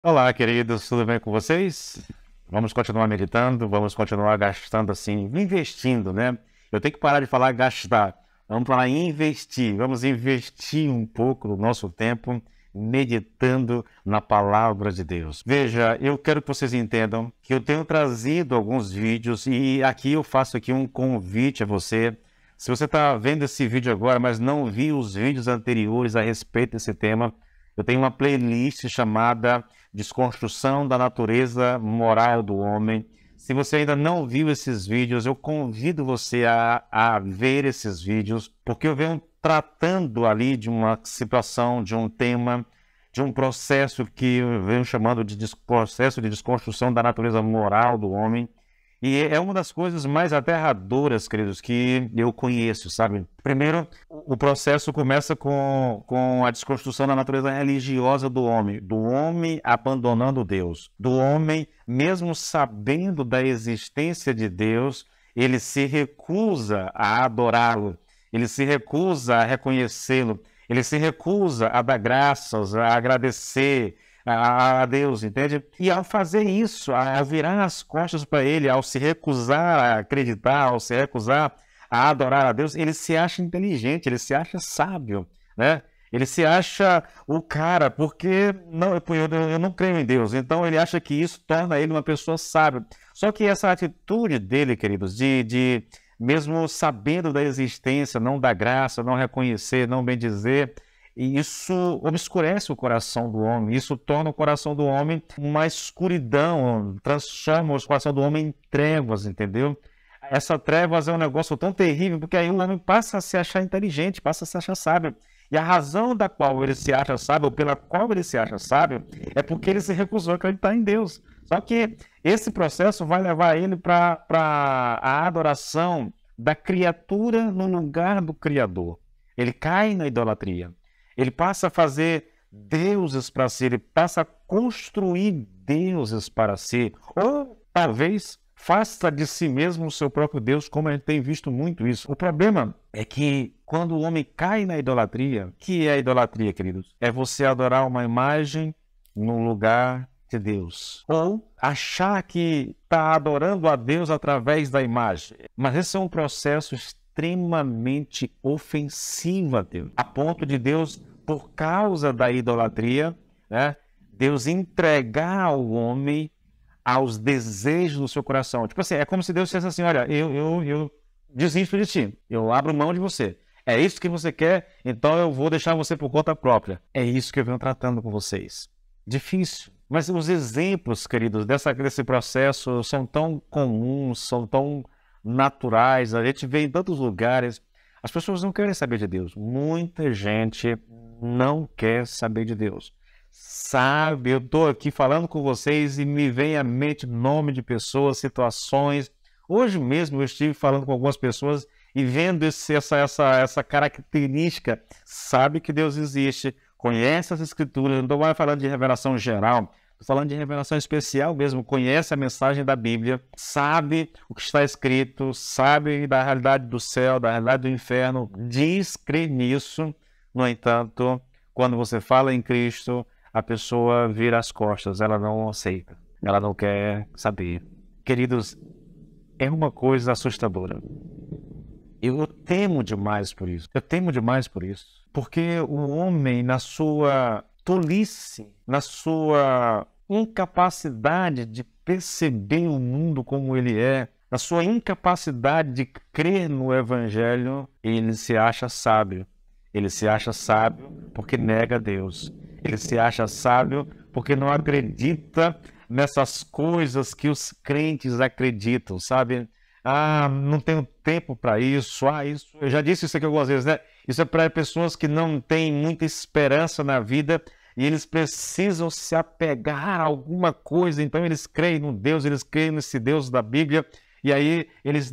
Olá, queridos, tudo bem com vocês? Vamos continuar meditando, vamos continuar gastando assim, investindo, né? Eu tenho que parar de falar gastar, vamos falar investir, vamos investir um pouco do nosso tempo meditando na palavra de Deus. Veja, eu quero que vocês entendam que eu tenho trazido alguns vídeos e aqui eu faço aqui um convite a você. Se você está vendo esse vídeo agora, mas não viu os vídeos anteriores a respeito desse tema, eu tenho uma playlist chamada Desconstrução da Natureza Moral do Homem. Se você ainda não viu esses vídeos, eu convido você a ver esses vídeos, porque eu venho tratando ali de uma situação, de um tema, de um processo que eu venho chamando de processo de desconstrução da natureza moral do homem. E é uma das coisas mais aterradoras, queridos, que eu conheço, sabe? Primeiro, o processo começa com a desconstrução da natureza religiosa do homem abandonando Deus, do homem, mesmo sabendo da existência de Deus, ele se recusa a adorá-lo, ele se recusa a reconhecê-lo, ele se recusa a dar graças, a agradecer a Deus, entende? E ao fazer isso, a virar as costas para ele, ao se recusar a acreditar, ao se recusar a adorar a Deus, ele se acha inteligente, ele se acha sábio, né? Ele se acha o cara, porque eu não creio em Deus, então ele acha que isso torna ele uma pessoa sábia. Só que essa atitude dele, queridos, de mesmo sabendo da existência, não dar graça, não reconhecer, não bendizer, e isso obscurece o coração do homem, isso torna o coração do homem uma escuridão, transforma o coração do homem em trevas, entendeu? Essa trevas é um negócio tão terrível, porque aí o homem passa a se achar inteligente, passa a se achar sábio. E a razão da qual ele se acha sábio, ou pela qual ele se acha sábio, é porque ele se recusou a acreditar em Deus. Só que esse processo vai levar ele para a adoração da criatura no lugar do Criador. Ele cai na idolatria. Ele passa a fazer deuses para si, ele passa a construir deuses para si, ou talvez faça de si mesmo o seu próprio Deus, como a gente tem visto muito isso. O problema é que quando o homem cai na idolatria, que é a idolatria, queridos? É você adorar uma imagem no lugar de Deus, ou achar que está adorando a Deus através da imagem. Mas esse é um processo extremamente ofensivo a Deus, a ponto de Deus, por causa da idolatria, né, Deus entregar ao homem aos desejos do seu coração. Tipo assim, é como se Deus dissesse assim, olha, eu desisto de ti, eu abro mão de você. É isso que você quer, então eu vou deixar você por conta própria. É isso que eu venho tratando com vocês. Difícil. Mas os exemplos, queridos, desse processo são tão comuns, são tão naturais, a gente vê em tantos lugares. As pessoas não querem saber de Deus. Muita gente não quer saber de Deus. Sabe, eu estou aqui falando com vocês e me vem à mente nome de pessoas, situações. Hoje mesmo eu estive falando com algumas pessoas e vendo essa característica. Sabe que Deus existe, conhece as Escrituras, não estou mais falando de revelação geral. Estou falando de revelação especial mesmo, conhece a mensagem da Bíblia, sabe o que está escrito, sabe da realidade do céu, da realidade do inferno, diz crer nisso. No entanto, quando você fala em Cristo, a pessoa vira as costas, ela não aceita, ela não quer saber. Queridos, é uma coisa assustadora. Eu temo demais por isso, porque o homem, na sua tolice, na sua incapacidade de perceber o mundo como ele é, na sua incapacidade de crer no Evangelho, ele se acha sábio. Ele se acha sábio porque nega Deus. Ele se acha sábio porque não acredita nessas coisas que os crentes acreditam, sabe? Ah, não tenho tempo para isso. Ah, isso. Eu já disse isso aqui algumas vezes, né? Isso é para pessoas que não têm muita esperança na vida e eles precisam se apegar a alguma coisa. Então eles creem no Deus, eles creem nesse Deus da Bíblia. E aí eles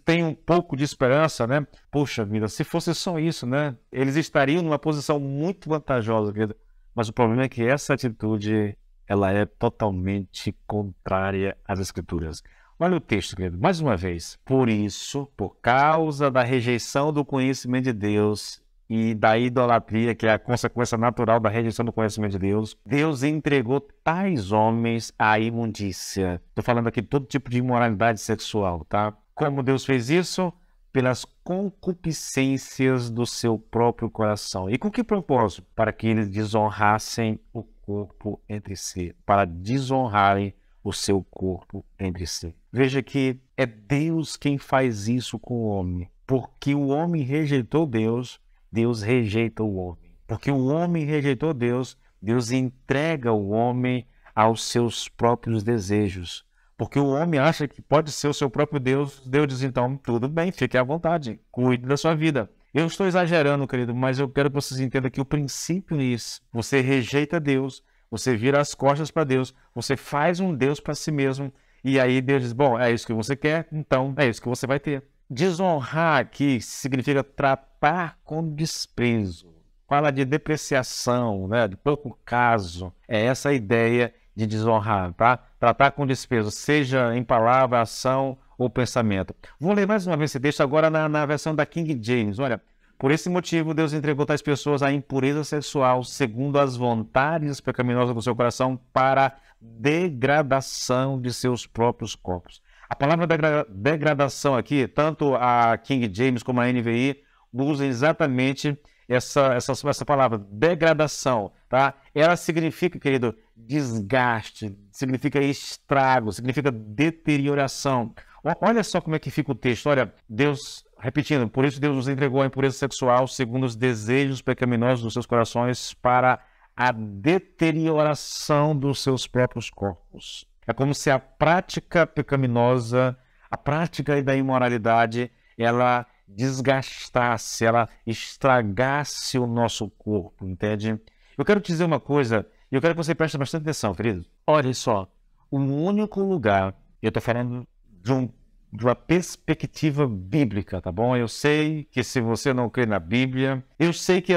têm um pouco de esperança, né? Poxa vida, se fosse só isso, né? Eles estariam numa posição muito vantajosa, querido. Mas o problema é que essa atitude, ela é totalmente contrária às Escrituras. Olha o texto, querido, mais uma vez. Por isso, por causa da rejeição do conhecimento de Deus e da idolatria, que é a consequência natural da rejeição do conhecimento de Deus, Deus entregou tais homens à imundícia. Estou falando aqui de todo tipo de imoralidade sexual, tá? Como Deus fez isso? Pelas concupiscências do seu próprio coração. E com que propósito? Para que eles desonrassem o corpo entre si, para desonrarem o seu corpo entre si. Veja que é Deus quem faz isso com o homem. Porque o homem rejeitou Deus, Deus rejeita o homem. Porque o homem rejeitou Deus, Deus entrega o homem aos seus próprios desejos. Porque o homem acha que pode ser o seu próprio Deus. Deus diz, então, tudo bem, fique à vontade, cuide da sua vida. Eu estou exagerando, querido, mas eu quero que vocês entendam que o princípio é isso. Você rejeita Deus, você vira as costas para Deus, você faz um Deus para si mesmo, e aí Deus diz, bom, é isso que você quer, então é isso que você vai ter. Desonrar aqui significa tratar com desprezo. Fala de depreciação, né? De pouco caso. É essa a ideia de desonrar, tá? Tratar com desprezo, seja em palavra, ação ou pensamento. Vou ler mais uma vez esse texto agora na versão da King James. Olha, por esse motivo Deus entregou tais pessoas à impureza sexual, segundo as vontades pecaminosas do seu coração, para degradação de seus próprios corpos. A palavra degradação aqui, tanto a King James como a NVI, usam exatamente essa palavra, degradação, tá? Ela significa, querido, desgaste, significa estrago, significa deterioração. Olha só como é que fica o texto. Olha, Deus, repetindo, por isso Deus nos entregou a impureza sexual segundo os desejos pecaminosos dos seus corações para a deterioração dos seus próprios corpos. É como se a prática pecaminosa, a prática da imoralidade, ela desgastasse, ela estragasse o nosso corpo, entende? Eu quero te dizer uma coisa, e eu quero que você preste bastante atenção, querido. Olha só, o único lugar, eu estou falando de uma perspectiva bíblica, tá bom? Eu sei que se você não crê na Bíblia, eu sei que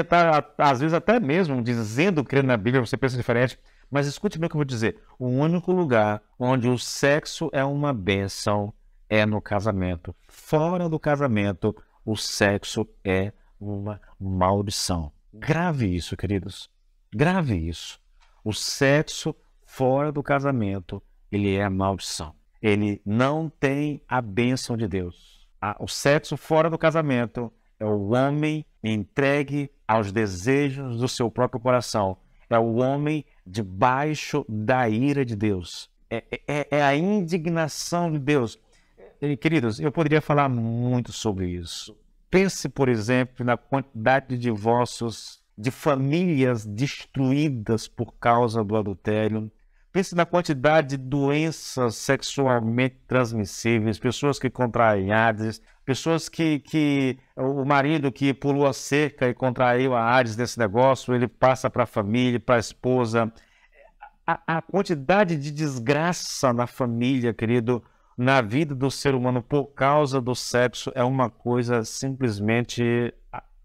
às vezes até mesmo dizendo crer na Bíblia você pensa diferente, mas escute bem o que eu vou dizer. O único lugar onde o sexo é uma bênção é no casamento. Fora do casamento, o sexo é uma maldição. Grave isso, queridos. Grave isso. O sexo fora do casamento, ele é maldição. Ele não tem a bênção de Deus. O sexo fora do casamento é o homem entregue aos desejos do seu próprio coração. É o homem debaixo da ira de Deus. É a indignação de Deus. E, queridos, eu poderia falar muito sobre isso. Pense, por exemplo, na quantidade de divórcios, de famílias destruídas por causa do adultério. Pense na quantidade de doenças sexualmente transmissíveis, pessoas que contraem AIDS, pessoas que o marido que pulou a cerca e contraiu a AIDS desse negócio, ele passa para a família, para a esposa. A quantidade de desgraça na família, querido, na vida do ser humano por causa do sexo é uma coisa simplesmente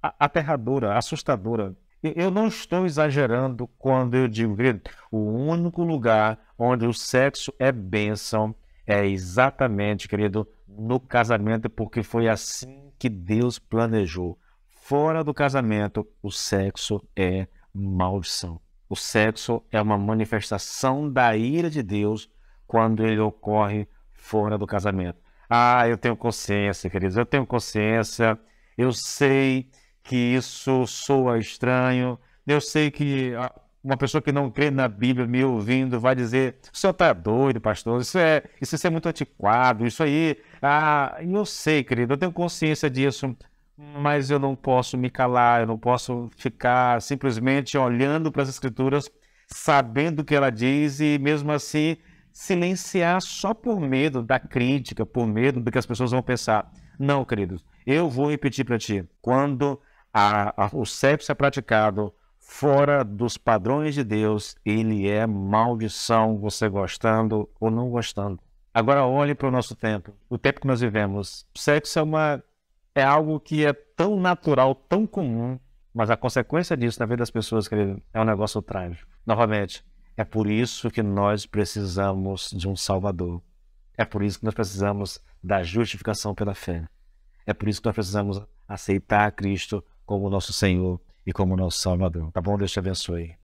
aterradora, assustadora. Eu não estou exagerando quando eu digo, querido, o único lugar onde o sexo é bênção é exatamente, querido, no casamento, porque foi assim que Deus planejou. Fora do casamento, o sexo é maldição. O sexo é uma manifestação da ira de Deus quando ele ocorre fora do casamento. Eu tenho consciência, queridos, eu tenho consciência, eu sei que isso soa estranho, eu sei que uma pessoa que não crê na Bíblia me ouvindo vai dizer, o senhor está doido, pastor, isso é muito antiquado, isso aí, eu sei, querido, eu tenho consciência disso, mas eu não posso me calar, eu não posso ficar simplesmente olhando para as Escrituras, sabendo o que ela diz e mesmo assim silenciar só por medo da crítica, por medo do que as pessoas vão pensar. Não, queridos, eu vou repetir para ti, quando o sexo é praticado fora dos padrões de Deus, ele é maldição, você gostando ou não gostando. Agora olhe para o nosso tempo, o tempo que nós vivemos. O sexo é algo que é tão natural, tão comum, mas a consequência disso na vida das pessoas, querido, é um negócio trágico. Novamente, é por isso que nós precisamos de um Salvador. É por isso que nós precisamos da justificação pela fé. É por isso que nós precisamos aceitar Cristo como nosso Senhor e como nosso Salvador. Tá bom? Deus te abençoe.